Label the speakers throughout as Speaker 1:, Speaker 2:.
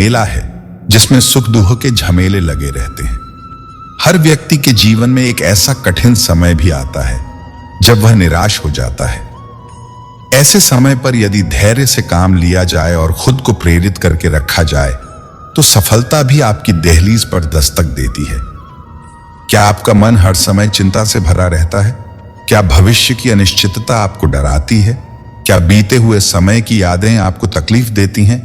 Speaker 1: मेला है जिसमें सुख दुख के झमेले लगे रहते हैं। हर व्यक्ति के जीवन में एक ऐसा कठिन समय भी आता है जब वह निराश हो जाता है। ऐसे समय पर यदि धैर्य से काम लिया जाए और खुद को प्रेरित करके रखा जाए तो सफलता भी आपकी दहलीज पर दस्तक देती है। क्या आपका मन हर समय चिंता से भरा रहता है? क्या भविष्य की अनिश्चितता आपको डराती है? क्या बीते हुए समय की यादें आपको तकलीफ देती हैं?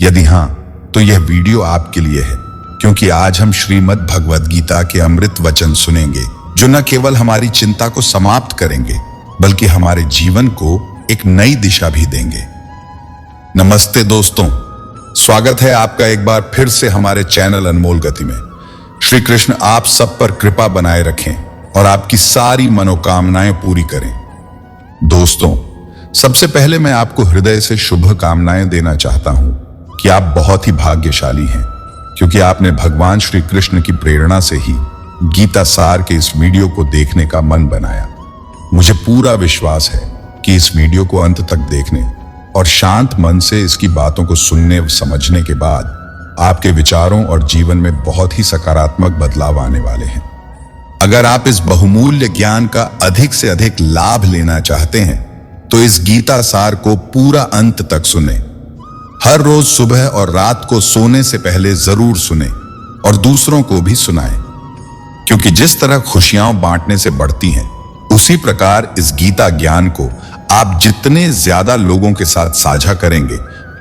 Speaker 1: यदि हां, तो यह वीडियो आपके लिए है, क्योंकि आज हम श्रीमद् भगवद गीता के अमृत वचन सुनेंगे जो न केवल हमारी चिंता को समाप्त करेंगे बल्कि हमारे जीवन को एक नई दिशा भी देंगे। नमस्ते दोस्तों, स्वागत है आपका एक बार फिर से हमारे चैनल अनमोल गति में। श्री कृष्ण आप सब पर कृपा बनाए रखें और आपकी सारी मनोकामनाएं पूरी करें। दोस्तों, सबसे पहले मैं आपको हृदय से शुभ कामनाएं देना चाहता हूं कि आप बहुत ही भाग्यशाली हैं, क्योंकि आपने भगवान श्री कृष्ण की प्रेरणा से ही गीता सार के इस वीडियो को देखने का मन बनाया। मुझे पूरा विश्वास है कि इस वीडियो को अंत तक देखने और शांत मन से इसकी बातों को सुनने और समझने के बाद आपके विचारों और जीवन में बहुत ही सकारात्मक बदलाव आने वाले हैं। अगर आप इस बहुमूल्य ज्ञान का अधिक से अधिक लाभ लेना चाहते हैं तो इस गीता सार को पूरा अंत तक सुने। हर रोज सुबह और रात को सोने से पहले जरूर सुने और दूसरों को भी सुनाएं, क्योंकि जिस तरह खुशियां बांटने से बढ़ती हैं, उसी प्रकार इस गीता ज्ञान को आप जितने ज्यादा लोगों के साथ साझा करेंगे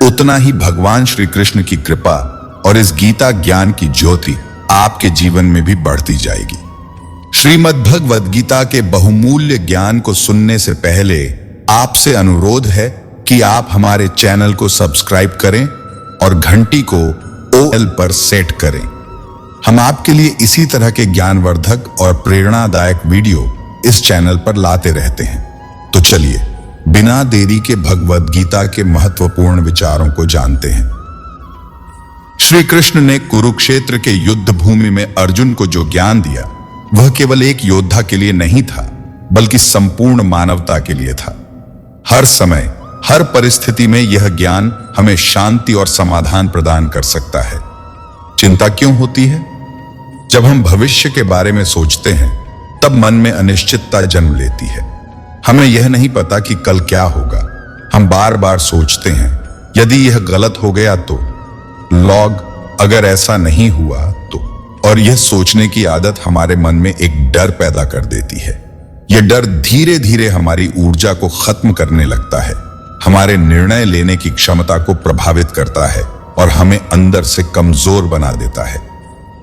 Speaker 1: उतना ही भगवान श्री कृष्ण की कृपा और इस गीता ज्ञान की ज्योति आपके जीवन में भी बढ़ती जाएगी। श्रीमद् भगवद गीता के बहुमूल्य ज्ञान को सुनने से पहले आपसे अनुरोध है कि आप हमारे चैनल को सब्सक्राइब करें और घंटी को ऑल पर सेट करें। हम आपके लिए इसी तरह के ज्ञानवर्धक और प्रेरणादायक वीडियो इस चैनल पर लाते रहते हैं। तो चलिए बिना देरी के भगवद गीता के महत्वपूर्ण विचारों को जानते हैं। श्री कृष्ण ने कुरुक्षेत्र के युद्ध भूमि में अर्जुन को जो ज्ञान दिया वह केवल एक योद्धा के लिए नहीं था, बल्कि संपूर्ण मानवता के लिए था। हर समय, हर परिस्थिति में यह ज्ञान हमें शांति और समाधान प्रदान कर सकता है। चिंता क्यों होती है? जब हम भविष्य के बारे में सोचते हैं तब मन में अनिश्चितता जन्म लेती है। हमें यह नहीं पता कि कल क्या होगा। हम बार बार सोचते हैं, यदि यह गलत हो गया तो, अगर ऐसा नहीं हुआ तो। और यह सोचने की आदत हमारे मन में एक डर पैदा कर देती है। यह डर धीरे धीरे हमारी ऊर्जा को खत्म करने लगता है, हमारे निर्णय लेने की क्षमता को प्रभावित करता है और हमें अंदर से कमजोर बना देता है।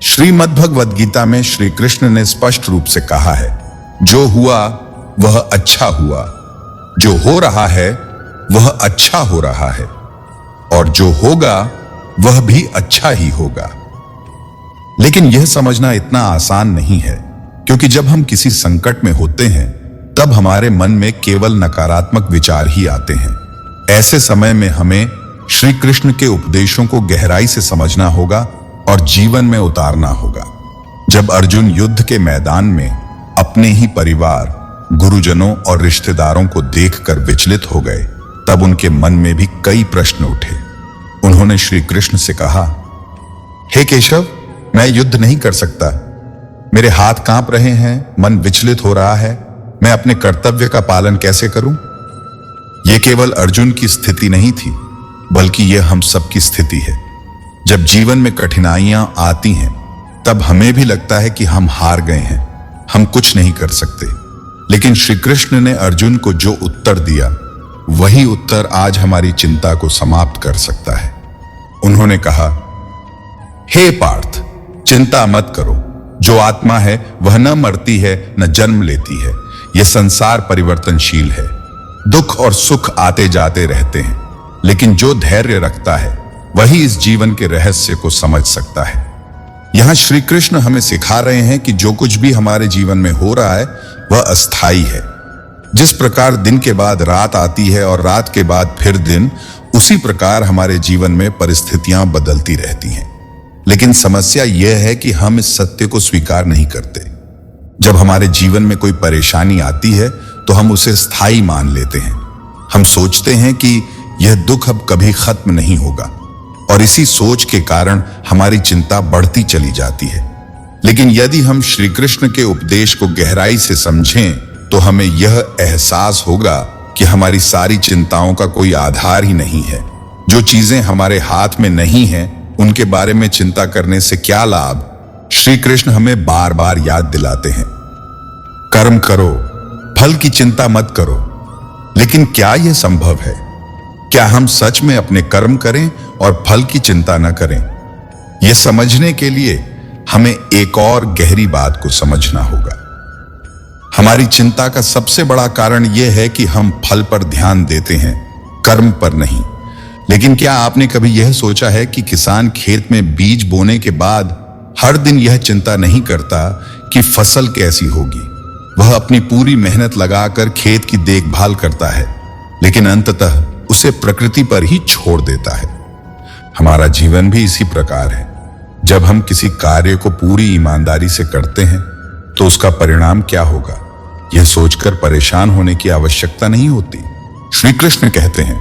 Speaker 1: श्रीमद् भगवद गीता में श्री कृष्ण ने स्पष्ट रूप से कहा है, जो हुआ वह अच्छा हुआ, जो हो रहा है वह अच्छा हो रहा है, और जो होगा वह भी अच्छा ही होगा। लेकिन यह समझना इतना आसान नहीं है, क्योंकि जब हम किसी संकट में होते हैं तब हमारे मन में केवल नकारात्मक विचार ही आते हैं। ऐसे समय में हमें श्री कृष्ण के उपदेशों को गहराई से समझना होगा और जीवन में उतारना होगा। जब अर्जुन युद्ध के मैदान में अपने ही परिवार, गुरुजनों और रिश्तेदारों को देखकर विचलित हो गए, तब उनके मन में भी कई प्रश्न उठे। उन्होंने श्री कृष्ण से कहा, हे केशव, मैं युद्ध नहीं कर सकता, मेरे हाथ कांप रहे हैं, मन विचलित हो रहा है, मैं अपने कर्तव्य का पालन कैसे करूं? यह केवल अर्जुन की स्थिति नहीं थी, बल्कि यह हम सबकी स्थिति है। जब जीवन में कठिनाइयां आती हैं तब हमें भी लगता है कि हम हार गए हैं, हम कुछ नहीं कर सकते। लेकिन श्री कृष्ण ने अर्जुन को जो उत्तर दिया वही उत्तर आज हमारी चिंता को समाप्त कर सकता है। उन्होंने कहा, हे पार्थ, चिंता मत करो, जो आत्मा है वह न मरती है न जन्म लेती है। यह संसार परिवर्तनशील है, दुख और सुख आते जाते रहते हैं, लेकिन जो धैर्य रखता है वही इस जीवन के रहस्य को समझ सकता है। यहां श्री कृष्ण हमें सिखा रहे हैं कि जो कुछ भी हमारे जीवन में हो रहा है वह अस्थाई है। जिस प्रकार दिन के बाद रात आती है और रात के बाद फिर दिन, उसी प्रकार हमारे जीवन में परिस्थितियां बदलती रहती हैं। लेकिन समस्या यह है कि हम इस सत्य को स्वीकार नहीं करते। जब हमारे जीवन में कोई परेशानी आती है तो हम उसे स्थायी मान लेते हैं। हम सोचते हैं कि यह दुख अब कभी खत्म नहीं होगा और इसी सोच के कारण हमारी चिंता बढ़ती चली जाती है। लेकिन यदि हम श्री कृष्ण के उपदेश को गहराई से समझें तो हमें यह एहसास होगा कि हमारी सारी चिंताओं का कोई आधार ही नहीं है। जो चीजें हमारे हाथ में नहीं हैं, उनके बारे में चिंता करने से क्या लाभ? श्री कृष्ण हमें बार बार याद दिलाते हैं, कर्म करो, फल की चिंता मत करो। लेकिन क्या यह संभव है? क्या हम सच में अपने कर्म करें और फल की चिंता न करें? यह समझने के लिए हमें एक और गहरी बात को समझना होगा। हमारी चिंता का सबसे बड़ा कारण यह है कि हम फल पर ध्यान देते हैं, कर्म पर नहीं। लेकिन क्या आपने कभी यह सोचा है कि किसान खेत में बीज बोने के बाद हर दिन यह चिंता नहीं करता कि फसल कैसी होगी? वह अपनी पूरी मेहनत लगाकर खेत की देखभाल करता है, लेकिन अंततः उसे प्रकृति पर ही छोड़ देता है। हमारा जीवन भी इसी प्रकार है। जब हम किसी कार्य को पूरी ईमानदारी से करते हैं तो उसका परिणाम क्या होगा, यह सोचकर परेशान होने की आवश्यकता नहीं होती। श्री कृष्ण कहते हैं,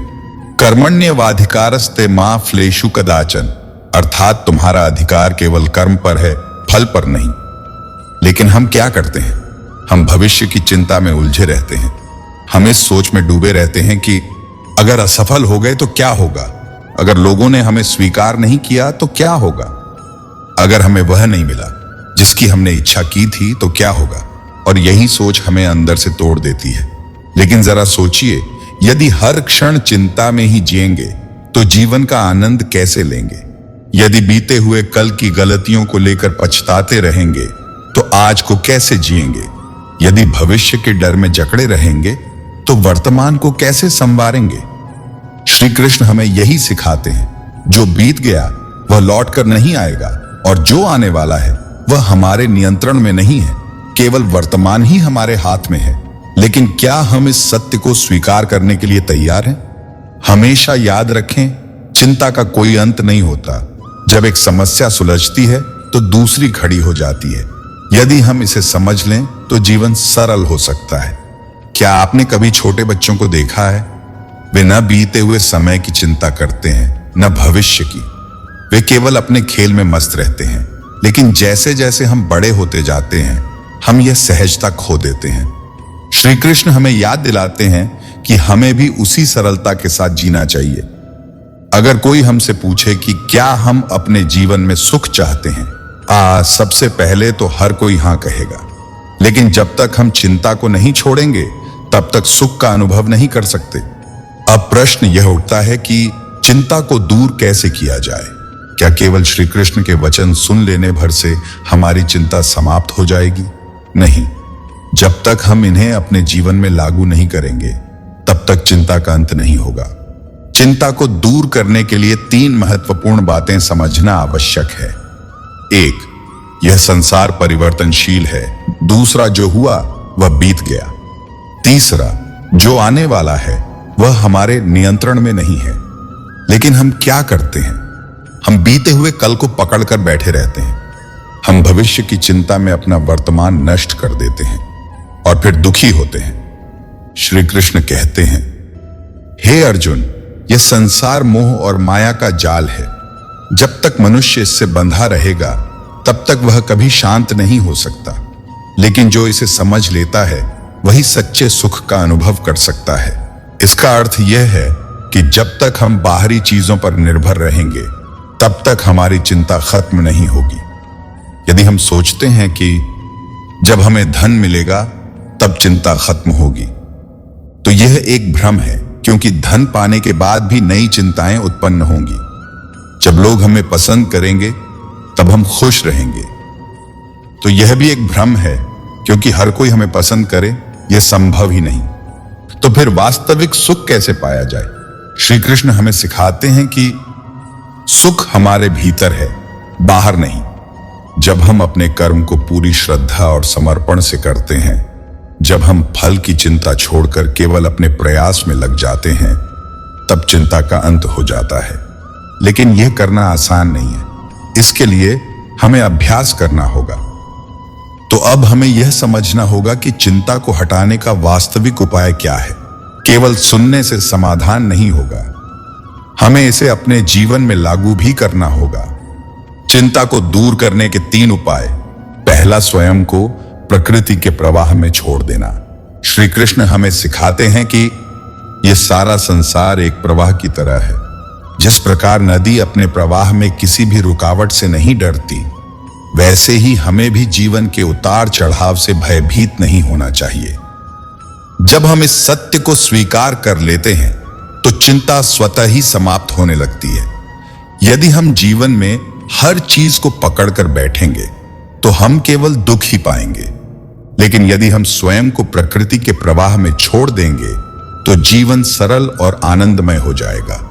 Speaker 1: कर्मण्यवाधिकारस्ते मा फलेषु कदाचन, अर्थात तुम्हारा अधिकार केवल कर्म पर है, फल पर नहीं। लेकिन हम क्या करते हैं? हम भविष्य की चिंता में उलझे रहते हैं। हम इस सोच में डूबे रहते हैं कि अगर असफल हो गए तो क्या होगा, अगर लोगों ने हमें स्वीकार नहीं किया तो क्या होगा, अगर हमें वह नहीं मिला जिसकी हमने इच्छा की थी तो क्या होगा। और यही सोच हमें अंदर से तोड़ देती है। लेकिन जरा सोचिए, यदि हर क्षण चिंता में ही जिएंगे तो जीवन का आनंद कैसे लेंगे? यदि बीते हुए कल की गलतियों को लेकर पछताते रहेंगे तो आज को कैसे जिएंगे? यदि भविष्य के डर में जकड़े रहेंगे तो वर्तमान को कैसे संवारेंगे? श्री कृष्ण हमें यही सिखाते हैं, जो बीत गया वह लौट कर नहीं आएगा और जो आने वाला है वह हमारे नियंत्रण में नहीं है। केवल वर्तमान ही हमारे हाथ में है। लेकिन क्या हम इस सत्य को स्वीकार करने के लिए तैयार हैं? हमेशा याद रखें, चिंता का कोई अंत नहीं होता। जब एक समस्या सुलझती है तो दूसरी खड़ी हो जाती है। यदि हम इसे समझ लें तो जीवन सरल हो सकता है। क्या आपने कभी छोटे बच्चों को देखा है? वे न बीते हुए समय की चिंता करते हैं, न भविष्य की। वे केवल अपने खेल में मस्त रहते हैं। लेकिन जैसे जैसे हम बड़े होते जाते हैं, हम यह सहजता खो देते हैं। श्री कृष्ण हमें याद दिलाते हैं कि हमें भी उसी सरलता के साथ जीना चाहिए। अगर कोई हमसे पूछे कि क्या हम अपने जीवन में सुख चाहते हैं, सबसे पहले तो हर कोई हां कहेगा। लेकिन जब तक हम चिंता को नहीं छोड़ेंगे तब तक सुख का अनुभव नहीं कर सकते। अब प्रश्न यह उठता है कि चिंता को दूर कैसे किया जाए? क्या केवल श्री कृष्ण के वचन सुन लेने भर से हमारी चिंता समाप्त हो जाएगी? नहीं। जब तक हम इन्हें अपने जीवन में लागू नहीं करेंगे तब तक चिंता का अंत नहीं होगा। चिंता को दूर करने के लिए 3 महत्वपूर्ण बातें समझना आवश्यक है। 1, यह संसार परिवर्तनशील है। दूसरा, जो हुआ वह बीत गया। तीसरा, जो आने वाला है वह हमारे नियंत्रण में नहीं है। लेकिन हम क्या करते हैं? हम बीते हुए कल को पकड़कर बैठे रहते हैं। हम भविष्य की चिंता में अपना वर्तमान नष्ट कर देते हैं और फिर दुखी होते हैं। श्री कृष्ण कहते हैं, हे अर्जुन, यह संसार मोह और माया का जाल है। जब तक मनुष्य इससे बंधा रहेगा तब तक वह कभी शांत नहीं हो सकता। लेकिन जो इसे समझ लेता है वही सच्चे सुख का अनुभव कर सकता है। इसका अर्थ यह है कि जब तक हम बाहरी चीजों पर निर्भर रहेंगे तब तक हमारी चिंता खत्म नहीं होगी। यदि हम सोचते हैं कि जब हमें धन मिलेगा तब चिंता खत्म होगी, तो यह एक भ्रम है, क्योंकि धन पाने के बाद भी नई चिंताएं उत्पन्न होंगी। जब लोग हमें पसंद करेंगे तब हम खुश रहेंगे, तो यह भी एक भ्रम है, क्योंकि हर कोई हमें पसंद करे यह संभव ही नहीं। तो फिर वास्तविक सुख कैसे पाया जाए? श्री कृष्ण हमें सिखाते हैं कि सुख हमारे भीतर है, बाहर नहीं। जब हम अपने कर्म को पूरी श्रद्धा और समर्पण से करते हैं, जब हम फल की चिंता छोड़कर केवल अपने प्रयास में लग जाते हैं, तब चिंता का अंत हो जाता है। लेकिन यह करना आसान नहीं है। इसके लिए हमें अभ्यास करना होगा। तो अब हमें यह समझना होगा कि चिंता को हटाने का वास्तविक उपाय क्या है। केवल सुनने से समाधान नहीं होगा। हमें इसे अपने जीवन में लागू भी करना होगा। चिंता को दूर करने के 3 उपाय। पहला, स्वयं को प्रकृति के प्रवाह में छोड़ देना। श्री कृष्ण हमें सिखाते हैं कि यह सारा संसार एक प्रवाह की तरह है। जिस प्रकार नदी अपने प्रवाह में किसी भी रुकावट से नहीं डरती, वैसे ही हमें भी जीवन के उतार चढ़ाव से भयभीत नहीं होना चाहिए। जब हम इस सत्य को स्वीकार कर लेते हैं तो चिंता स्वतः ही समाप्त होने लगती है। यदि हम जीवन में हर चीज को पकड़कर बैठेंगे तो हम केवल दुख ही पाएंगे, लेकिन यदि हम स्वयं को प्रकृति के प्रवाह में छोड़ देंगे तो जीवन सरल और आनंदमय हो जाएगा।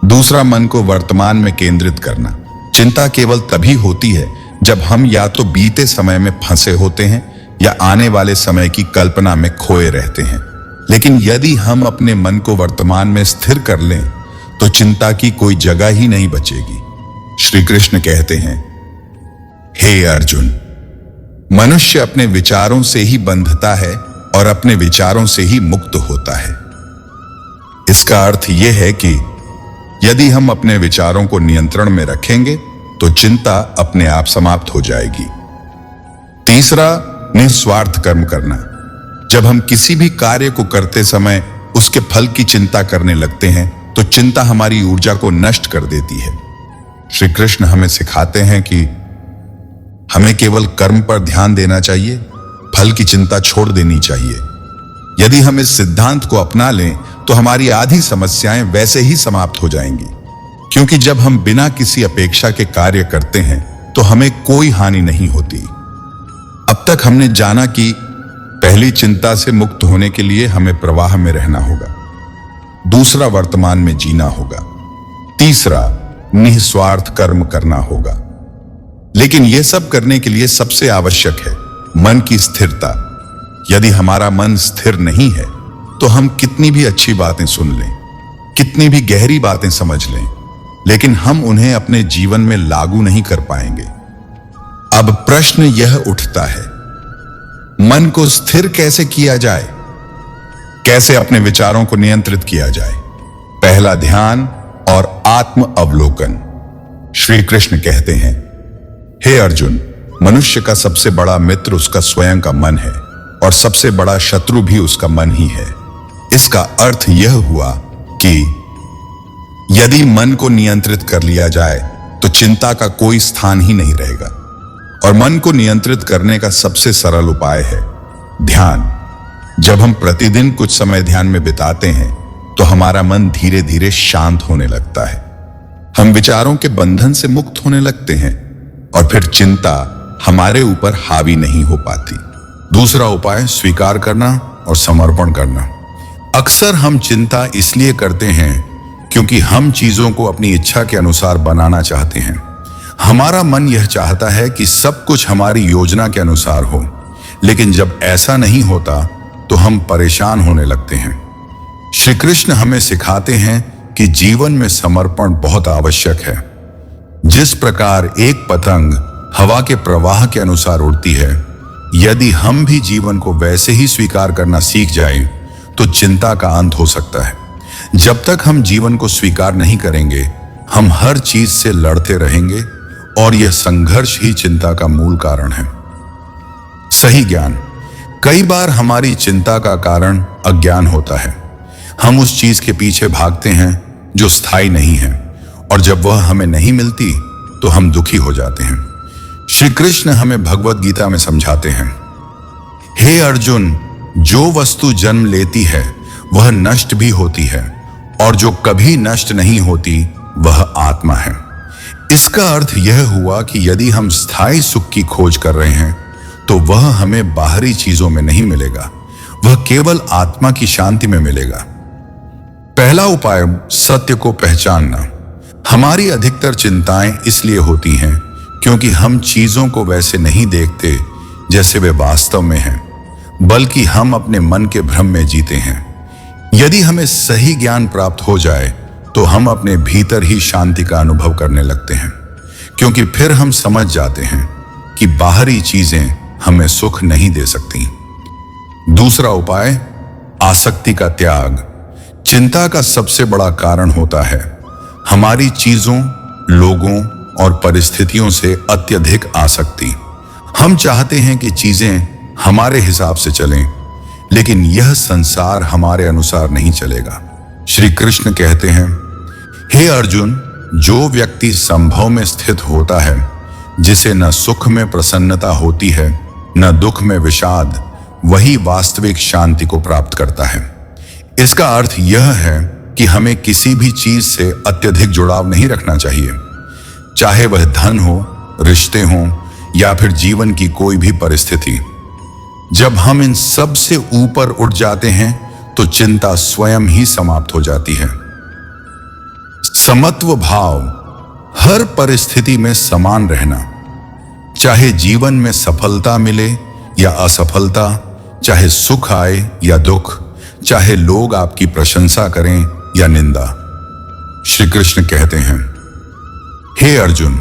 Speaker 1: दूसरा, मन को वर्तमान में केंद्रित करना। चिंता केवल तभी होती है जब हम या तो बीते समय में फंसे होते हैं या आने वाले समय की कल्पना में खोए रहते हैं। लेकिन यदि हम अपने मन को वर्तमान में स्थिर कर लें तो चिंता की कोई जगह ही नहीं बचेगी। श्री कृष्ण कहते हैं, हे अर्जुन, मनुष्य अपने विचारों से ही बंधता है और अपने विचारों से ही मुक्त होता है। इसका अर्थ यह है कि यदि हम अपने विचारों को नियंत्रण में रखेंगे तो चिंता अपने आप समाप्त हो जाएगी। तीसरा, निस्वार्थ कर्म करना। जब हम किसी भी कार्य को करते समय उसके फल की चिंता करने लगते हैं तो चिंता हमारी ऊर्जा को नष्ट कर देती है। श्री कृष्ण हमें सिखाते हैं कि हमें केवल कर्म पर ध्यान देना चाहिए, फल की चिंता छोड़ देनी चाहिए। यदि हम इस सिद्धांत को अपना लें तो हमारी आधी समस्याएं वैसे ही समाप्त हो जाएंगी, क्योंकि जब हम बिना किसी अपेक्षा के कार्य करते हैं तो हमें कोई हानि नहीं होती। अब तक हमने जाना कि पहली, चिंता से मुक्त होने के लिए हमें प्रवाह में रहना होगा। दूसरा, वर्तमान में जीना होगा। तीसरा, निस्वार्थ कर्म करना होगा। लेकिन यह सब करने के लिए सबसे आवश्यक है मन की स्थिरता। यदि हमारा मन स्थिर नहीं है तो हम कितनी भी अच्छी बातें सुन लें, कितनी भी गहरी बातें समझ लें, लेकिन हम उन्हें अपने जीवन में लागू नहीं कर पाएंगे। अब प्रश्न यह उठता है, मन को स्थिर कैसे किया जाए? कैसे अपने विचारों को नियंत्रित किया जाए? पहला, ध्यान और आत्म अवलोकन। श्री कृष्ण कहते हैं, हे अर्जुन, मनुष्य का सबसे बड़ा मित्र उसका स्वयं का मन है और सबसे बड़ा शत्रु भी उसका मन ही है। इसका अर्थ यह हुआ कि यदि मन को नियंत्रित कर लिया जाए तो चिंता का कोई स्थान ही नहीं रहेगा। और मन को नियंत्रित करने का सबसे सरल उपाय है ध्यान। जब हम प्रतिदिन कुछ समय ध्यान में बिताते हैं तो हमारा मन धीरे धीरे शांत होने लगता है। हम विचारों के बंधन से मुक्त होने लगते हैं और फिर चिंता हमारे ऊपर हावी नहीं हो पाती। दूसरा उपाय, स्वीकार करना और समर्पण करना। अक्सर हम चिंता इसलिए करते हैं क्योंकि हम चीजों को अपनी इच्छा के अनुसार बनाना चाहते हैं। हमारा मन यह चाहता है कि सब कुछ हमारी योजना के अनुसार हो, लेकिन जब ऐसा नहीं होता तो हम परेशान होने लगते हैं। श्री कृष्ण हमें सिखाते हैं कि जीवन में समर्पण बहुत आवश्यक है। जिस प्रकार एक पतंग हवा के प्रवाह के अनुसार उड़ती है, यदि हम भी जीवन को वैसे ही स्वीकार करना सीख जाएं, तो चिंता का अंत हो सकता है। जब तक हम जीवन को स्वीकार नहीं करेंगे, हम हर चीज से लड़ते रहेंगे और यह संघर्ष ही चिंता का मूल कारण है। सही ज्ञान। कई बार हमारी चिंता का कारण अज्ञान होता है। हम उस चीज के पीछे भागते हैं जो स्थायी नहीं है, और जब वह हमें नहीं मिलती तो हम दुखी हो जाते हैं। श्री कृष्ण हमें भगवत गीता में समझाते हैं, हे अर्जुन, जो वस्तु जन्म लेती है वह नष्ट भी होती है, और जो कभी नष्ट नहीं होती वह आत्मा है। इसका अर्थ यह हुआ कि यदि हम स्थायी सुख की खोज कर रहे हैं तो वह हमें बाहरी चीजों में नहीं मिलेगा, वह केवल आत्मा की शांति में मिलेगा। पहला उपाय, सत्य को पहचानना। हमारी अधिकतर चिंताएं इसलिए होती हैं क्योंकि हम चीजों को वैसे नहीं देखते जैसे वे वास्तव में हैं, बल्कि हम अपने मन के भ्रम में जीते हैं। यदि हमें सही ज्ञान प्राप्त हो जाए तो हम अपने भीतर ही शांति का अनुभव करने लगते हैं, क्योंकि फिर हम समझ जाते हैं कि बाहरी चीजें हमें सुख नहीं दे सकती। दूसरा उपाय, आसक्ति का त्याग। चिंता का सबसे बड़ा कारण होता है हमारी चीजों, लोगों और परिस्थितियों से अत्यधिक आसक्ति। हम चाहते हैं कि चीजें हमारे हिसाब से चलें, लेकिन यह संसार हमारे अनुसार नहीं चलेगा। श्री कृष्ण कहते हैं, हे अर्जुन, जो व्यक्ति संभव में स्थित होता है, जिसे न सुख में प्रसन्नता होती है न दुख में विषाद, वही वास्तविक शांति को प्राप्त करता है। इसका अर्थ यह है कि हमें किसी भी चीज से अत्यधिक जुड़ाव नहीं रखना चाहिए, चाहे वह धन हो, रिश्ते हों या फिर जीवन की कोई भी परिस्थिति। जब हम इन सब से ऊपर उठ जाते हैं तो चिंता स्वयं ही समाप्त हो जाती है। समत्व भाव, हर परिस्थिति में समान रहना, चाहे जीवन में सफलता मिले या असफलता, चाहे सुख आए या दुख, चाहे लोग आपकी प्रशंसा करें या निंदा। श्री कृष्ण कहते हैं, हे अर्जुन,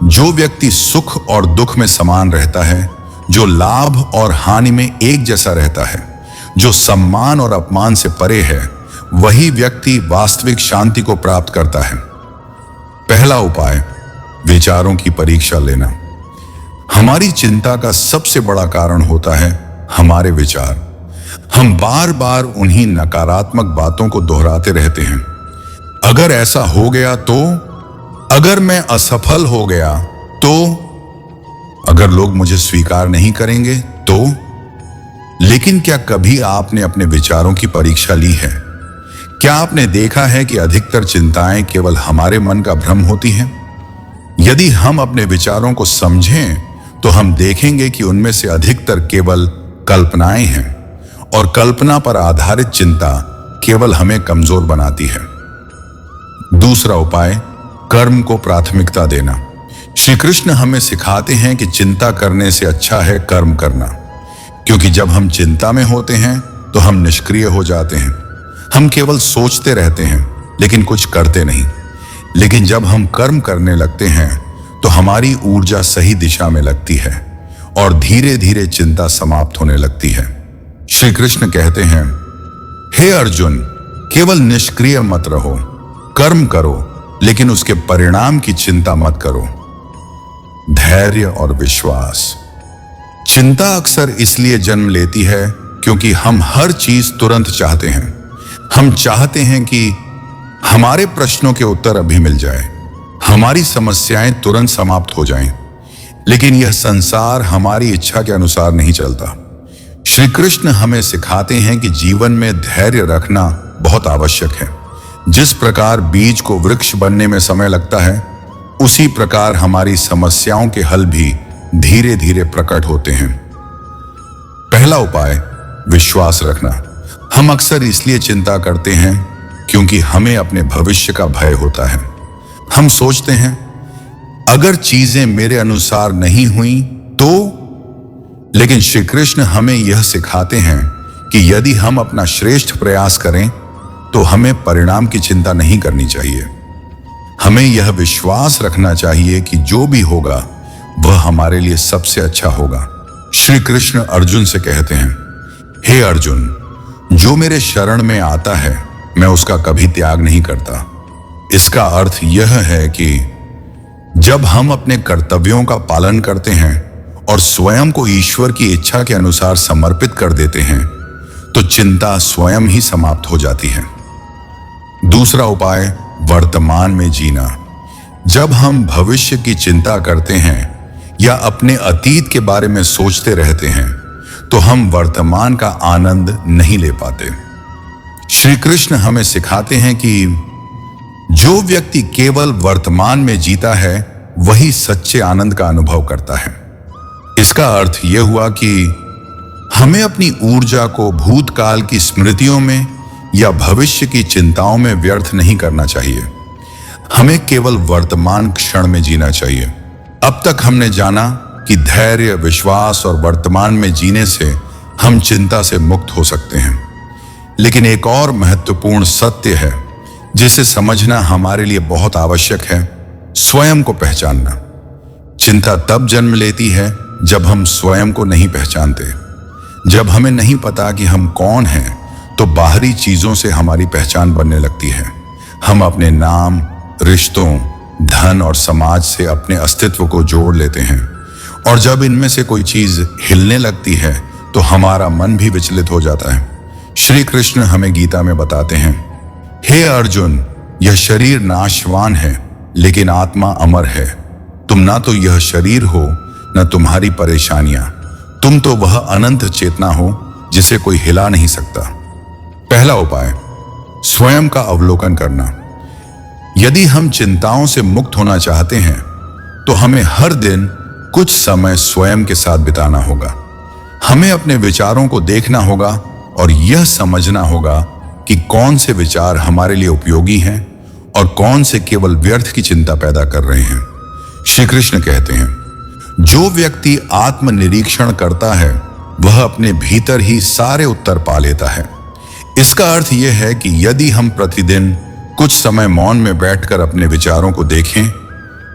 Speaker 1: जो व्यक्ति सुख और दुख में समान रहता है, जो लाभ और हानि में एक जैसा रहता है, जो सम्मान और अपमान से परे है, वही व्यक्ति वास्तविक शांति को प्राप्त करता है। पहला उपाय, विचारों की परीक्षा लेना। हमारी चिंता का सबसे बड़ा कारण होता है हमारे विचार। हम बार बार उन्हीं नकारात्मक बातों को दोहराते रहते हैं। अगर ऐसा हो गया तो, अगर मैं असफल हो गया तो, अगर लोग मुझे स्वीकार नहीं करेंगे तो। लेकिन क्या कभी आपने अपने विचारों की परीक्षा ली है? क्या आपने देखा है कि अधिकतर चिंताएं केवल हमारे मन का भ्रम होती हैं? यदि हम अपने विचारों को समझें तो हम देखेंगे कि उनमें से अधिकतर केवल कल्पनाएं हैं, और कल्पना पर आधारित चिंता केवल हमें कमजोर बनाती है। दूसरा उपाय, कर्म को प्राथमिकता देना। श्री कृष्ण हमें सिखाते हैं कि चिंता करने से अच्छा है कर्म करना, क्योंकि जब हम चिंता में होते हैं तो हम निष्क्रिय हो जाते हैं। हम केवल सोचते रहते हैं लेकिन कुछ करते नहीं। लेकिन जब हम कर्म करने लगते हैं तो हमारी ऊर्जा सही दिशा में लगती है और धीरे धीरे चिंता समाप्त होने लगती है। श्री कृष्ण कहते हैं, हे अर्जुन, केवल निष्क्रिय मत रहो, कर्म करो, लेकिन उसके परिणाम की चिंता मत करो। धैर्य और विश्वास। चिंता अक्सर इसलिए जन्म लेती है क्योंकि हम हर चीज तुरंत चाहते हैं। हम चाहते हैं कि हमारे प्रश्नों के उत्तर अभी मिल जाए, हमारी समस्याएं तुरंत समाप्त हो जाएं। लेकिन यह संसार हमारी इच्छा के अनुसार नहीं चलता। श्री कृष्ण हमें सिखाते हैं कि जीवन में धैर्य रखना बहुत आवश्यक है। जिस प्रकार बीज को वृक्ष बनने में समय लगता है, उसी प्रकार हमारी समस्याओं के हल भी धीरे धीरे प्रकट होते हैं। पहला उपाय, विश्वास रखना। हम अक्सर इसलिए चिंता करते हैं क्योंकि हमें अपने भविष्य का भय होता है। हम सोचते हैं, अगर चीजें मेरे अनुसार नहीं हुई तो। लेकिन श्री कृष्ण हमें यह सिखाते हैं कि यदि हम अपना श्रेष्ठ प्रयास करें तो हमें परिणाम की चिंता नहीं करनी चाहिए। हमें यह विश्वास रखना चाहिए कि जो भी होगा वह हमारे लिए सबसे अच्छा होगा। श्री कृष्ण अर्जुन से कहते हैं, हे अर्जुन, जो मेरे शरण में आता है मैं उसका कभी त्याग नहीं करता। इसका अर्थ यह है कि जब हम अपने कर्तव्यों का पालन करते हैं और स्वयं को ईश्वर की इच्छा के अनुसार समर्पित कर देते हैं तो चिंता स्वयं ही समाप्त हो जाती है। दूसरा उपाय, वर्तमान में जीना। जब हम भविष्य की चिंता करते हैं या अपने अतीत के बारे में सोचते रहते हैं तो हम वर्तमान का आनंद नहीं ले पाते। श्री कृष्ण हमें सिखाते हैं कि जो व्यक्ति केवल वर्तमान में जीता है वही सच्चे आनंद का अनुभव करता है। इसका अर्थ यह हुआ कि हमें अपनी ऊर्जा को भूतकाल की स्मृतियों में या भविष्य की चिंताओं में व्यर्थ नहीं करना चाहिए। हमें केवल वर्तमान क्षण में जीना चाहिए। अब तक हमने जाना कि धैर्य, विश्वास और वर्तमान में जीने से हम चिंता से मुक्त हो सकते हैं। लेकिन एक और महत्वपूर्ण सत्य है जिसे समझना हमारे लिए बहुत आवश्यक है, स्वयं को पहचानना। चिंता तब जन्म लेती है जब हम स्वयं को नहीं पहचानते। जब हमें नहीं पता कि हम कौन हैं तो बाहरी चीजों से हमारी पहचान बनने लगती है। हम अपने नाम, रिश्तों, धन और समाज से अपने अस्तित्व को जोड़ लेते हैं, और जब इनमें से कोई चीज हिलने लगती है तो हमारा मन भी विचलित हो जाता है। श्री कृष्ण हमें गीता में बताते हैं, हे अर्जुन, यह शरीर नाशवान है लेकिन आत्मा अमर है। तुम ना तो यह शरीर हो न तुम्हारी परेशानियां, तुम तो वह अनंत चेतना हो जिसे कोई हिला नहीं सकता। पहला उपाय, स्वयं का अवलोकन करना। यदि हम चिंताओं से मुक्त होना चाहते हैं तो हमें हर दिन कुछ समय स्वयं के साथ बिताना होगा। हमें अपने विचारों को देखना होगा और यह समझना होगा कि कौन से विचार हमारे लिए उपयोगी हैं और कौन से केवल व्यर्थ की चिंता पैदा कर रहे हैं। श्री कृष्ण कहते हैं, जो व्यक्ति आत्मनिरीक्षण करता है वह अपने भीतर ही सारे उत्तर पा लेता है। इसका अर्थ यह है कि यदि हम प्रतिदिन कुछ समय मौन में बैठकर अपने विचारों को देखें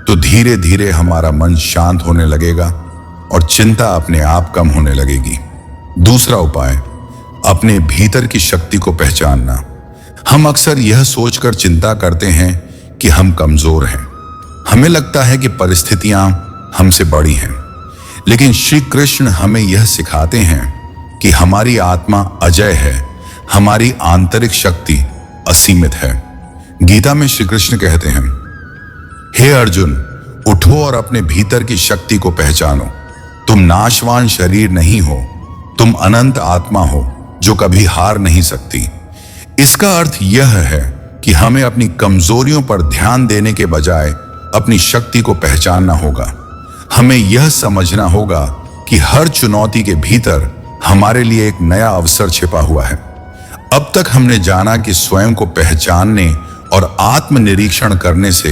Speaker 1: तो धीरे धीरे हमारा मन शांत होने लगेगा और चिंता अपने आप कम होने लगेगी। दूसरा उपाय, अपने भीतर की शक्ति को पहचानना। हम अक्सर यह सोचकर चिंता करते हैं कि हम कमजोर हैं। हमें लगता है कि परिस्थितियां हमसे बड़ी हैं, लेकिन श्री कृष्ण हमें यह सिखाते हैं कि हमारी आत्मा अजय है, हमारी आंतरिक शक्ति असीमित है। गीता में श्री कृष्ण कहते हैं, हे अर्जुन, उठो और अपने भीतर की शक्ति को पहचानो। तुम नाशवान शरीर नहीं हो, तुम अनंत आत्मा हो जो कभी हार नहीं सकती। इसका अर्थ यह है कि हमें अपनी कमजोरियों पर ध्यान देने के बजाय अपनी शक्ति को पहचानना होगा। हमें यह समझना होगा कि हर चुनौती के भीतर हमारे लिए एक नया अवसर छिपा हुआ है। अब तक हमने जाना कि स्वयं को पहचानने और आत्मनिरीक्षण करने से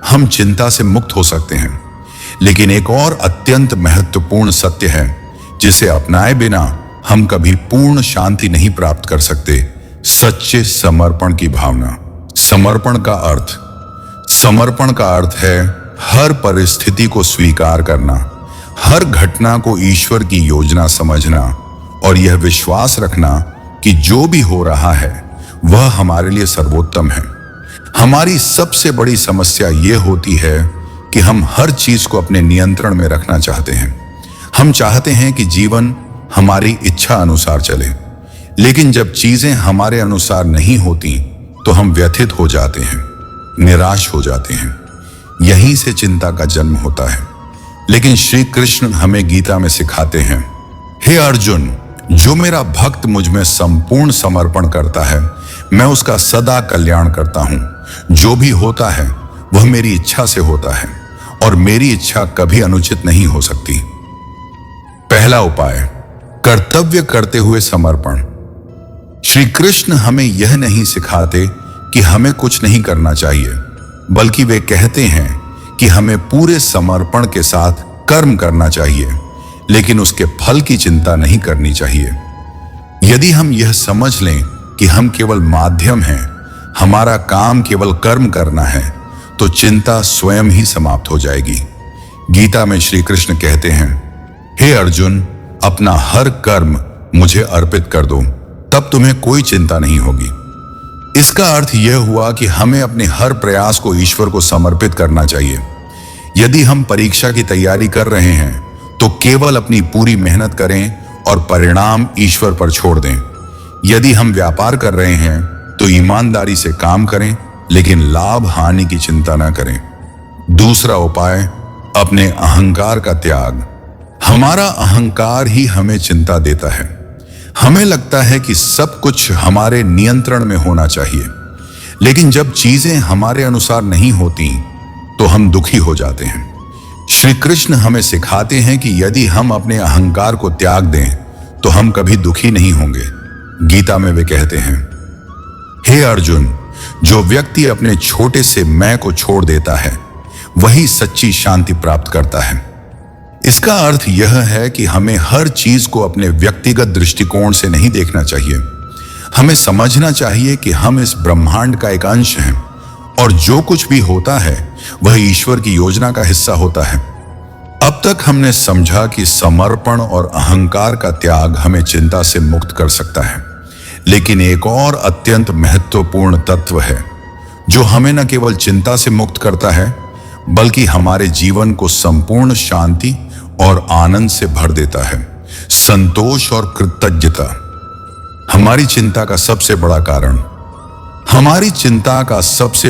Speaker 1: हम चिंता से मुक्त हो सकते हैं, लेकिन एक और अत्यंत महत्वपूर्ण सत्य है जिसे अपनाए बिना हम कभी पूर्ण शांति नहीं प्राप्त कर सकते। सच्चे समर्पण की भावना। समर्पण का अर्थ है हर परिस्थिति को स्वीकार करना, हर घटना को ईश्वर की योजना समझना और यह विश्वास रखना कि जो भी हो रहा है वह हमारे लिए सर्वोत्तम है। हमारी सबसे बड़ी समस्या यह होती है कि हम हर चीज को अपने नियंत्रण में रखना चाहते हैं। हम चाहते हैं कि जीवन हमारी इच्छा अनुसार चले, लेकिन जब चीजें हमारे अनुसार नहीं होती तो हम व्यथित हो जाते हैं, निराश हो जाते हैं। यहीं से चिंता का जन्म होता है। लेकिन श्री कृष्ण हमें गीता में सिखाते हैं, हे अर्जुन, जो मेरा भक्त मुझ में संपूर्ण समर्पण करता है मैं उसका सदा कल्याण करता हूं। जो भी होता है वह मेरी इच्छा से होता है और मेरी इच्छा कभी अनुचित नहीं हो सकती। पहला उपाय, कर्तव्य करते हुए समर्पण। श्री कृष्ण हमें यह नहीं सिखाते कि हमें कुछ नहीं करना चाहिए, बल्कि वे कहते हैं कि हमें पूरे समर्पण के साथ कर्म करना चाहिए, लेकिन उसके फल की चिंता नहीं करनी चाहिए। यदि हम यह समझ लें कि हम केवल माध्यम हैं, हमारा काम केवल कर्म करना है, तो चिंता स्वयं ही समाप्त हो जाएगी। गीता में श्री कृष्ण कहते हैं, हे अर्जुन, अपना हर कर्म मुझे अर्पित कर दो, तब तुम्हें कोई चिंता नहीं होगी। इसका अर्थ यह हुआ कि हमें अपने हर प्रयास को ईश्वर को समर्पित करना चाहिए। यदि हम परीक्षा की तैयारी कर रहे हैं तो केवल अपनी पूरी मेहनत करें और परिणाम ईश्वर पर छोड़ दें। यदि हम व्यापार कर रहे हैं तो ईमानदारी से काम करें, लेकिन लाभ हानि की चिंता न करें। दूसरा उपाय, अपने अहंकार का त्याग। हमारा अहंकार ही हमें चिंता देता है। हमें लगता है कि सब कुछ हमारे नियंत्रण में होना चाहिए, लेकिन जब चीजें हमारे अनुसार नहीं होती तो हम दुखी हो जाते हैं। श्री कृष्ण हमें सिखाते हैं कि यदि हम अपने अहंकार को त्याग दें तो हम कभी दुखी नहीं होंगे। गीता में वे कहते हैं, हे अर्जुन, जो व्यक्ति अपने छोटे से मैं को छोड़ देता है वही सच्ची शांति प्राप्त करता है। इसका अर्थ यह है कि हमें हर चीज को अपने व्यक्तिगत दृष्टिकोण से नहीं देखना चाहिए। हमें समझना चाहिए कि हम इस ब्रह्मांड का एक अंश हैं और जो कुछ भी होता है वह ईश्वर की योजना का हिस्सा होता है। अब तक हमने समझा कि समर्पण और अहंकार का त्याग हमें चिंता से मुक्त कर सकता है, लेकिन एक और अत्यंत महत्वपूर्ण तत्व है जो हमें न केवल चिंता से मुक्त करता है बल्कि हमारे जीवन को संपूर्ण शांति और आनंद से भर देता है। संतोष और कृतज्ञता। हमारी चिंता का सबसे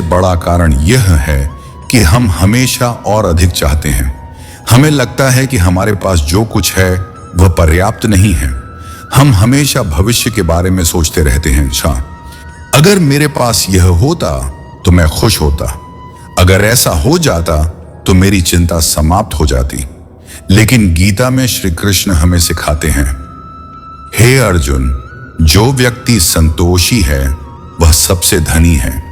Speaker 1: बड़ा कारण यह है कि हम हमेशा और अधिक चाहते हैं। हमें लगता है कि हमारे पास जो कुछ है वह पर्याप्त नहीं है। हम हमेशा भविष्य के बारे में सोचते रहते हैं। अच्छा, अगर मेरे पास यह होता तो मैं खुश होता, अगर ऐसा हो जाता तो मेरी चिंता समाप्त हो जाती। लेकिन गीता में श्री कृष्ण हमें सिखाते हैं, हे अर्जुन, जो व्यक्ति संतोषी है वह सबसे धनी है।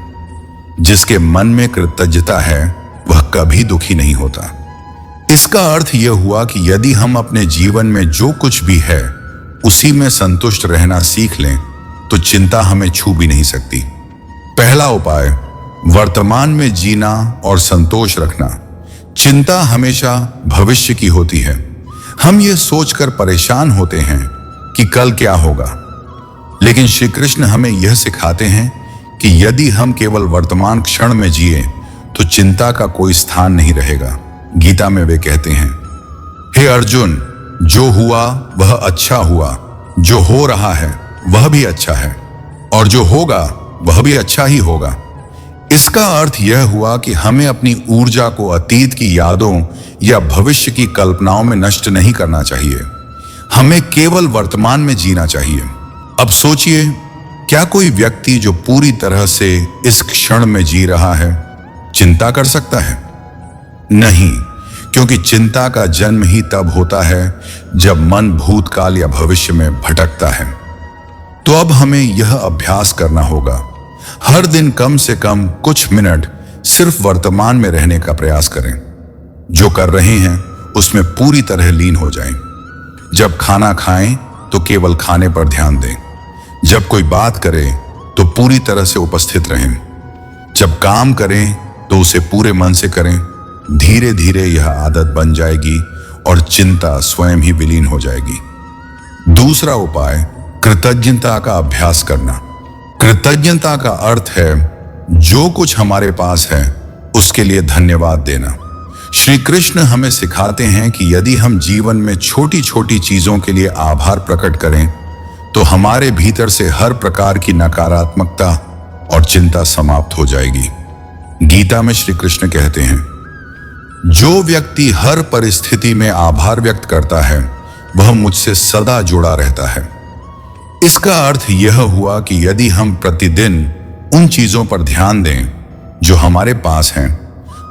Speaker 1: जिसके मन में कृतज्ञता है वह कभी दुखी नहीं होता। इसका अर्थ यह हुआ कि यदि हम अपने जीवन में जो कुछ भी है उसी में संतुष्ट रहना सीख लें तो चिंता हमें छू भी नहीं सकती। पहला उपाय, वर्तमान में जीना और संतोष रखना। चिंता हमेशा भविष्य की होती है। हम ये सोचकर परेशान होते हैं कि कल क्या होगा, लेकिन श्री कृष्ण हमें यह सिखाते हैं कि यदि हम केवल वर्तमान क्षण में जिए तो चिंता का कोई स्थान नहीं रहेगा। गीता में वे कहते हैं, हे अर्जुन, जो हुआ वह अच्छा हुआ, जो हो रहा है वह भी अच्छा है, और जो होगा वह भी अच्छा ही होगा। इसका अर्थ यह हुआ कि हमें अपनी ऊर्जा को अतीत की यादों या भविष्य की कल्पनाओं में नष्ट नहीं करना चाहिए। हमें केवल वर्तमान में जीना चाहिए। अब सोचिए, क्या कोई व्यक्ति जो पूरी तरह से इस क्षण में जी रहा है चिंता कर सकता है? नहीं, क्योंकि चिंता का जन्म ही तब होता है जब मन भूतकाल या भविष्य में भटकता है। तो अब हमें यह अभ्यास करना होगा। हर दिन कम से कम कुछ मिनट सिर्फ वर्तमान में रहने का प्रयास करें। जो कर रहे हैं उसमें पूरी तरह लीन हो जाएं। जब खाना खाएं तो केवल खाने पर ध्यान दें। जब कोई बात करें तो पूरी तरह से उपस्थित रहें। जब काम करें तो उसे पूरे मन से करें। धीरे धीरे यह आदत बन जाएगी और चिंता स्वयं ही विलीन हो जाएगी। दूसरा उपाय, कृतज्ञता का अभ्यास करना। कृतज्ञता का अर्थ है जो कुछ हमारे पास है उसके लिए धन्यवाद देना। श्री कृष्ण हमें सिखाते हैं कि यदि हम जीवन में छोटी छोटी चीजों के लिए आभार प्रकट करें तो हमारे भीतर से हर प्रकार की नकारात्मकता और चिंता समाप्त हो जाएगी। गीता में श्री कृष्ण कहते हैं, जो व्यक्ति हर परिस्थिति में आभार व्यक्त करता है वह मुझसे सदा जुड़ा रहता है। इसका अर्थ यह हुआ कि यदि हम प्रतिदिन उन चीजों पर ध्यान दें जो हमारे पास हैं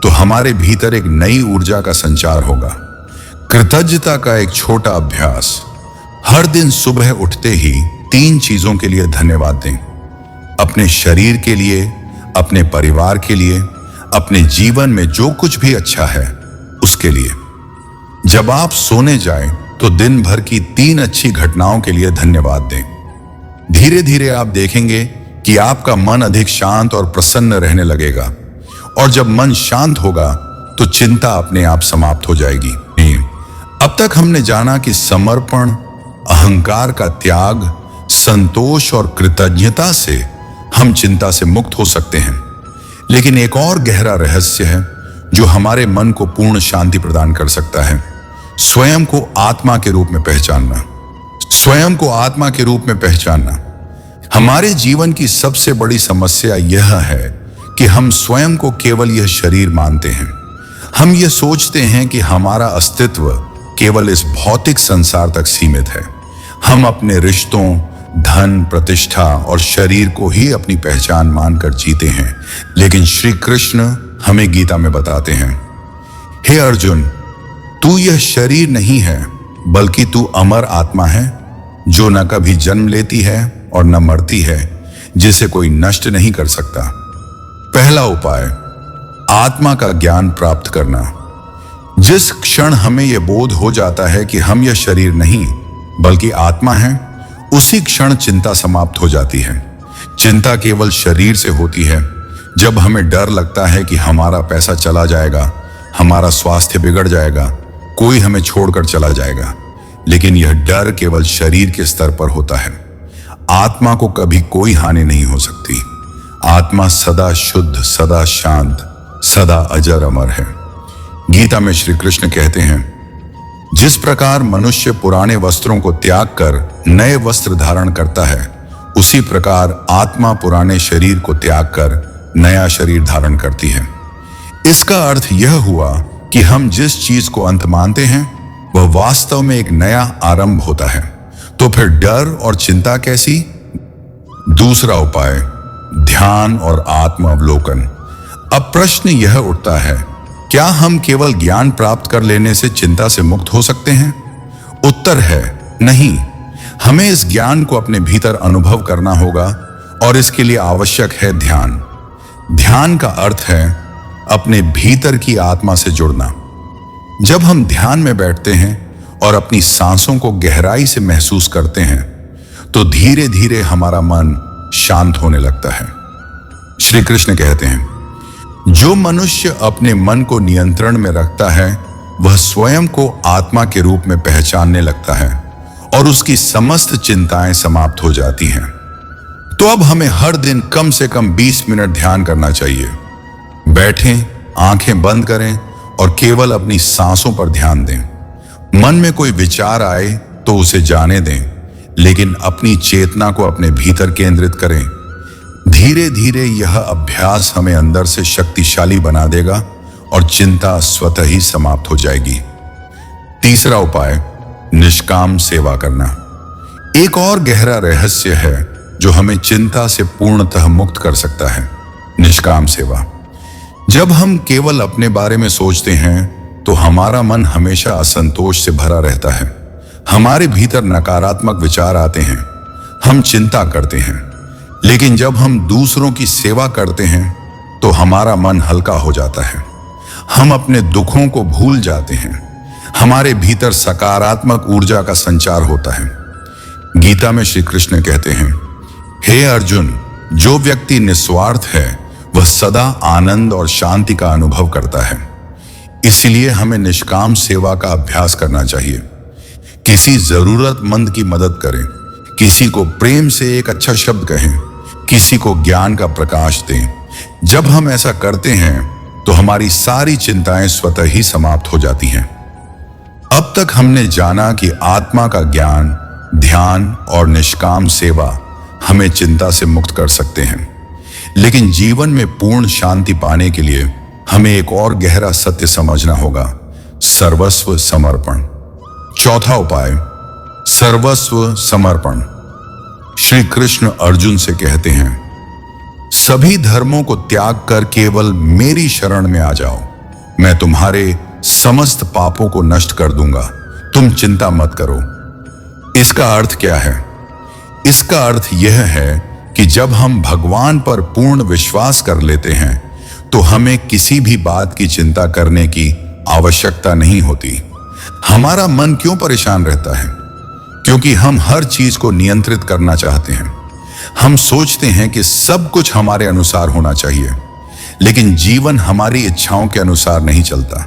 Speaker 1: तो हमारे भीतर एक नई ऊर्जा का संचार होगा। कृतज्ञता का एक छोटा अभ्यास, हर दिन सुबह उठते ही 3 चीजों के लिए धन्यवाद दें। अपने शरीर के लिए, अपने परिवार के लिए, अपने जीवन में जो कुछ भी अच्छा है उसके लिए। जब आप सोने जाएं तो दिन भर की 3 अच्छी घटनाओं के लिए धन्यवाद दें। धीरे धीरे आप देखेंगे कि आपका मन अधिक शांत और प्रसन्न रहने लगेगा, और जब मन शांत होगा तो चिंता अपने आप समाप्त हो जाएगी। अब तक हमने जाना कि समर्पण, अहंकार का त्याग, संतोष और कृतज्ञता से हम चिंता से मुक्त हो सकते हैं। लेकिन एक और गहरा रहस्य है जो हमारे मन को पूर्ण शांति प्रदान कर सकता है। स्वयं को आत्मा के रूप में पहचानना। स्वयं को आत्मा के रूप में पहचानना। हमारे जीवन की सबसे बड़ी समस्या यह है कि हम स्वयं को केवल यह शरीर मानते हैं। हम ये सोचते हैं कि हमारा अस्तित्व केवल इस भौतिक संसार तक सीमित है। हम अपने रिश्तों, धन, प्रतिष्ठा और शरीर को ही अपनी पहचान मानकर जीते हैं। लेकिन श्री कृष्ण हमें गीता में बताते हैं, हे अर्जुन, तू यह शरीर नहीं है बल्कि तू अमर आत्मा है जो न कभी जन्म लेती है और न मरती है, जिसे कोई नष्ट नहीं कर सकता। पहला उपाय, आत्मा का ज्ञान प्राप्त करना। जिस क्षण हमें यह बोध हो जाता है कि हम यह शरीर नहीं बल्कि आत्मा है, उसी क्षण चिंता समाप्त हो जाती है। चिंता केवल शरीर से होती है। जब हमें डर लगता है कि हमारा पैसा चला जाएगा, हमारा स्वास्थ्य बिगड़ जाएगा, कोई हमें छोड़कर चला जाएगा, लेकिन यह डर केवल शरीर के स्तर पर होता है। आत्मा को कभी कोई हानि नहीं हो सकती। आत्मा सदा शुद्ध, सदा शांत, सदा अजर अमर है। गीता में श्री कृष्ण कहते हैं, जिस प्रकार मनुष्य पुराने वस्त्रों को त्याग कर नए वस्त्र धारण करता है, उसी प्रकार आत्मा पुराने शरीर को त्याग कर नया शरीर धारण करती है। इसका अर्थ यह हुआ कि हम जिस चीज को अंत मानते हैं वह वास्तव में एक नया आरंभ होता है। तो फिर डर और चिंता कैसी? दूसरा उपाय, ध्यान और आत्म अवलोकन। अब प्रश्न यह उठता है, क्या हम केवल ज्ञान प्राप्त कर लेने से चिंता से मुक्त हो सकते हैं? उत्तर है नहीं। हमें इस ज्ञान को अपने भीतर अनुभव करना होगा और इसके लिए आवश्यक है ध्यान। ध्यान का अर्थ है अपने भीतर की आत्मा से जुड़ना। जब हम ध्यान में बैठते हैं और अपनी सांसों को गहराई से महसूस करते हैं तो धीरे धीरे हमारा मन शांत होने लगता है। श्री कृष्ण कहते हैं, जो मनुष्य अपने मन को नियंत्रण में रखता है वह स्वयं को आत्मा के रूप में पहचानने लगता है और उसकी समस्त चिंताएं समाप्त हो जाती हैं। तो अब हमें हर दिन कम से कम 20 मिनट ध्यान करना चाहिए। बैठें, आंखें बंद करें और केवल अपनी सांसों पर ध्यान दें। मन में कोई विचार आए तो उसे जाने दें, लेकिन अपनी चेतना को अपने भीतर केंद्रित करें। धीरे धीरे यह अभ्यास हमें अंदर से शक्तिशाली बना देगा और चिंता स्वतः ही समाप्त हो जाएगी। तीसरा उपाय, निष्काम सेवा करना। एक और गहरा रहस्य है जो हमें चिंता से पूर्णतः मुक्त कर सकता है, निष्काम सेवा। जब हम केवल अपने बारे में सोचते हैं तो हमारा मन हमेशा असंतोष से भरा रहता है। हमारे भीतर नकारात्मक विचार आते हैं, हम चिंता करते हैं। लेकिन जब हम दूसरों की सेवा करते हैं तो हमारा मन हल्का हो जाता है। हम अपने दुखों को भूल जाते हैं। हमारे भीतर सकारात्मक ऊर्जा का संचार होता है। गीता में श्री कृष्ण कहते हैं, हे अर्जुन, जो व्यक्ति निस्वार्थ है वह सदा आनंद और शांति का अनुभव करता है। इसलिए हमें निष्काम सेवा का अभ्यास करना चाहिए। किसी जरूरतमंद की मदद करें, किसी को प्रेम से एक अच्छा शब्द कहें, किसी को ज्ञान का प्रकाश दें। जब हम ऐसा करते हैं तो हमारी सारी चिंताएं स्वतः ही समाप्त हो जाती हैं। अब तक हमने जाना कि आत्मा का ज्ञान, ध्यान और निष्काम सेवा हमें चिंता से मुक्त कर सकते हैं। लेकिन जीवन में पूर्ण शांति पाने के लिए हमें एक और गहरा सत्य समझना होगा, सर्वस्व समर्पण। चौथा उपाय, सर्वस्व समर्पण। श्री कृष्ण अर्जुन से कहते हैं, सभी धर्मों को त्याग कर केवल मेरी शरण में आ जाओ, मैं तुम्हारे समस्त पापों को नष्ट कर दूंगा, तुम चिंता मत करो। इसका अर्थ क्या है? इसका अर्थ यह है कि जब हम भगवान पर पूर्ण विश्वास कर लेते हैं तो हमें किसी भी बात की चिंता करने की आवश्यकता नहीं होती। हमारा मन क्यों परेशान रहता है? क्योंकि हम हर चीज को नियंत्रित करना चाहते हैं। हम सोचते हैं कि सब कुछ हमारे अनुसार होना चाहिए, लेकिन जीवन हमारी इच्छाओं के अनुसार नहीं चलता।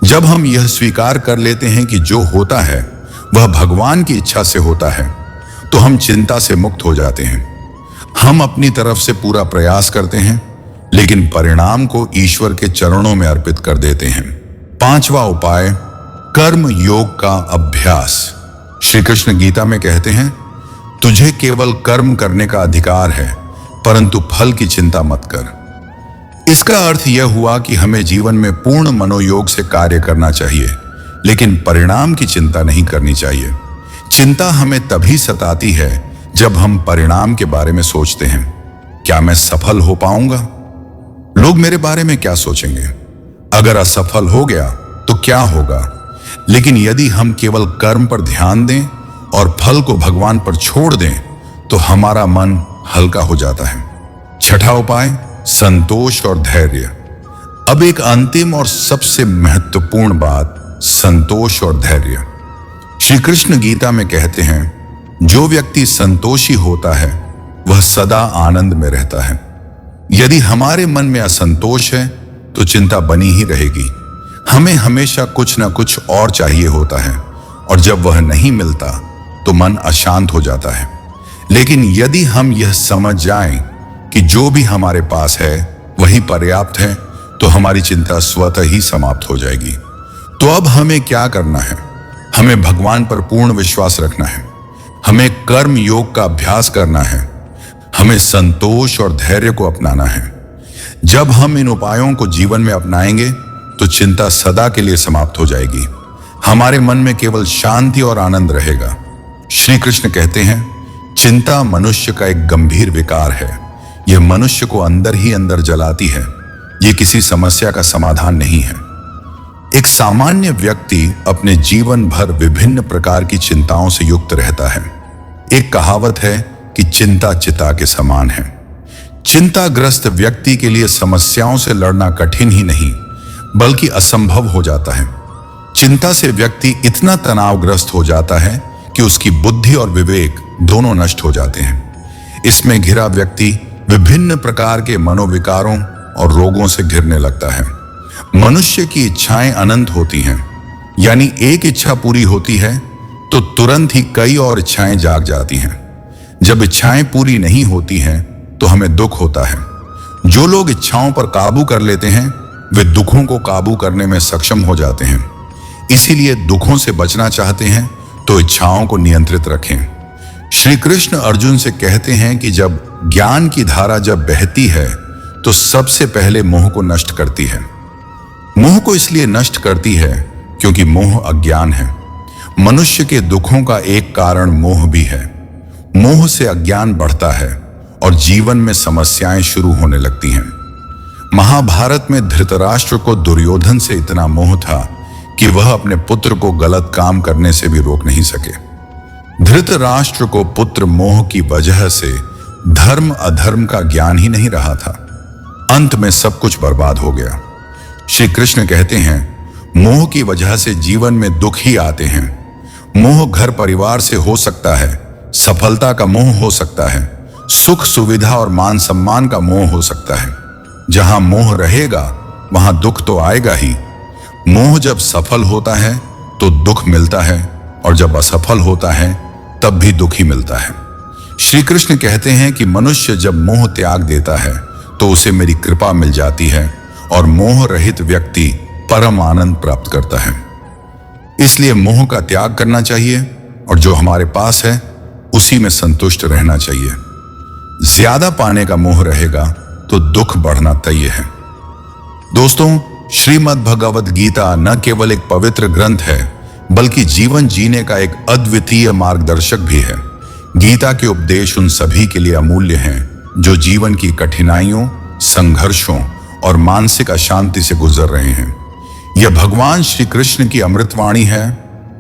Speaker 1: जब हम यह स्वीकार कर लेते हैं कि जो होता है वह भगवान की इच्छा से होता है, तो हम चिंता से मुक्त हो जाते हैं। हम अपनी तरफ से पूरा प्रयास करते हैं, लेकिन परिणाम को ईश्वर के चरणों में अर्पित कर देते हैं। पांचवा उपाय, कर्म योग का अभ्यास। श्री कृष्ण गीता में कहते हैं, तुझे केवल कर्म करने का अधिकार है, परंतु फल की चिंता मत कर। इसका अर्थ यह हुआ कि हमें जीवन में पूर्ण मनोयोग से कार्य करना चाहिए, लेकिन परिणाम की चिंता नहीं करनी चाहिए। चिंता हमें तभी सताती है जब हम परिणाम के बारे में सोचते हैं, क्या मैं सफल हो पाऊंगा? लोग मेरे बारे में क्या सोचेंगे? अगर असफल हो गया तो क्या होगा? लेकिन यदि हम केवल कर्म पर ध्यान दें और फल को भगवान पर छोड़ दें तो हमारा मन हल्का हो जाता है। छठा उपाय, संतोष और धैर्य। अब एक अंतिम और सबसे महत्वपूर्ण बात, संतोष और धैर्य। श्री कृष्ण गीता में कहते हैं, जो व्यक्ति संतोषी होता है वह सदा आनंद में रहता है। यदि हमारे मन में असंतोष है तो चिंता बनी ही रहेगी। हमें हमेशा कुछ ना कुछ और चाहिए होता है, और जब वह नहीं मिलता तो मन अशांत हो जाता है। लेकिन यदि हम यह समझ जाएं कि जो भी हमारे पास है वही पर्याप्त है, तो हमारी चिंता स्वतः ही समाप्त हो जाएगी। तो अब हमें क्या करना है? हमें भगवान पर पूर्ण विश्वास रखना है, हमें कर्म योग का अभ्यास करना है, हमें संतोष और धैर्य को अपनाना है। जब हम इन उपायों को जीवन में अपनाएंगे तो चिंता सदा के लिए समाप्त हो जाएगी। हमारे मन में केवल शांति और आनंद रहेगा। श्री कृष्ण कहते हैं, चिंता मनुष्य का एक गंभीर विकार है। यह मनुष्य को अंदर ही अंदर जलाती है। यह किसी समस्या का समाधान नहीं है। एक सामान्य व्यक्ति अपने जीवन भर विभिन्न प्रकार की चिंताओं से युक्त रहता है। एक कहावत है कि चिंता चिता के समान है। चिंताग्रस्त व्यक्ति के लिए समस्याओं से लड़ना कठिन ही नहीं बल्कि असंभव हो जाता है। चिंता से व्यक्ति इतना तनावग्रस्त हो जाता है कि उसकी बुद्धि और विवेक दोनों नष्ट हो जाते हैं। इसमें घिरा व्यक्ति विभिन्न प्रकार के मनोविकारों और रोगों से घिरने लगता है। मनुष्य की इच्छाएं अनंत होती हैं, यानी एक इच्छा पूरी होती है तो तुरंत ही कई और इच्छाएं जाग जाती हैं। जब इच्छाएं पूरी नहीं होती हैं तो हमें दुख होता है। जो लोग इच्छाओं पर काबू कर लेते हैं वे दुखों को काबू करने में सक्षम हो जाते हैं। इसीलिए दुखों से बचना चाहते हैं तो इच्छाओं को नियंत्रित रखें। श्री कृष्ण अर्जुन से कहते हैं कि जब ज्ञान की धारा जब बहती है तो सबसे पहले मोह को नष्ट करती है। मोह को इसलिए नष्ट करती है क्योंकि मोह अज्ञान है। मनुष्य के दुखों का एक कारण मोह भी है। मोह से अज्ञान बढ़ता है और जीवन में समस्याएं शुरू होने लगती हैं। महाभारत में धृतराष्ट्र को दुर्योधन से इतना मोह था कि वह अपने पुत्र को गलत काम करने से भी रोक नहीं सके। धृतराष्ट्र को पुत्र मोह की वजह से धर्म अधर्म का ज्ञान ही नहीं रहा था। अंत में सब कुछ बर्बाद हो गया। श्री कृष्ण कहते हैं, मोह की वजह से जीवन में दुख ही आते हैं। मोह घर परिवार से हो सकता है, सफलता का मोह हो सकता है, सुख सुविधा और मान सम्मान का मोह हो सकता है। जहां मोह रहेगा वहां दुख तो आएगा ही। मोह जब सफल होता है तो दुख मिलता है और जब असफल होता है तब भी दुख ही मिलता है। श्री कृष्ण कहते हैं कि मनुष्य जब मोह त्याग देता है तो उसे मेरी कृपा मिल जाती है और मोह रहित व्यक्ति परम आनंद प्राप्त करता है। इसलिए मोह का त्याग करना चाहिए और जो हमारे पास है उसी में संतुष्ट रहना चाहिए। ज्यादा पाने का मोह रहेगा तो दुख बढ़ना तय है। दोस्तों, श्रीमद् भगवद गीता न केवल एक पवित्र ग्रंथ है बल्कि जीवन जीने का एक अद्वितीय मार्गदर्शक भी है। गीता के उपदेश उन सभी के लिए अमूल्य हैं जो जीवन की कठिनाइयों, संघर्षों और मानसिक अशांति से गुजर रहे हैं। यह भगवान श्री कृष्ण की अमृतवाणी है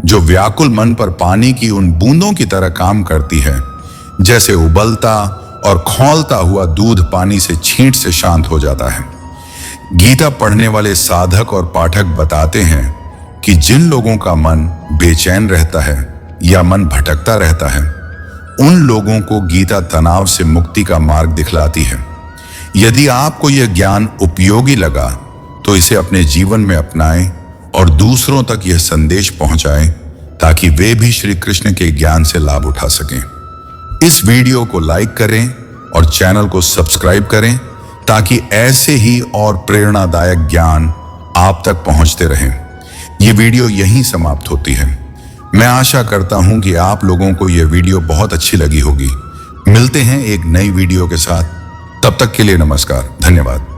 Speaker 1: जो व्याकुल मन पर पानी की उन बूंदों की तरह काम करती है। जैसे उबलता और खौलता हुआ दूध पानी से छींट से शांत हो जाता है। गीता पढ़ने वाले साधक और पाठक बताते हैं कि जिन लोगों का मन बेचैन रहता है या मन भटकता रहता है, उन लोगों को गीता तनाव से मुक्ति का मार्ग दिखलाती है। यदि आपको यह ज्ञान उपयोगी लगा तो इसे अपने जीवन में अपनाएं और दूसरों तक यह संदेश पहुंचाएं ताकि वे भी श्री कृष्ण के ज्ञान से लाभ उठा सकें। इस वीडियो को लाइक करें और चैनल को सब्सक्राइब करें ताकि ऐसे ही और प्रेरणादायक ज्ञान आप तक पहुंचते रहें। यह वीडियो यहीं समाप्त होती है। मैं आशा करता हूं कि आप लोगों को यह वीडियो बहुत अच्छी लगी होगी। मिलते हैं एक नई वीडियो के साथ। तब तक के लिए नमस्कार, धन्यवाद।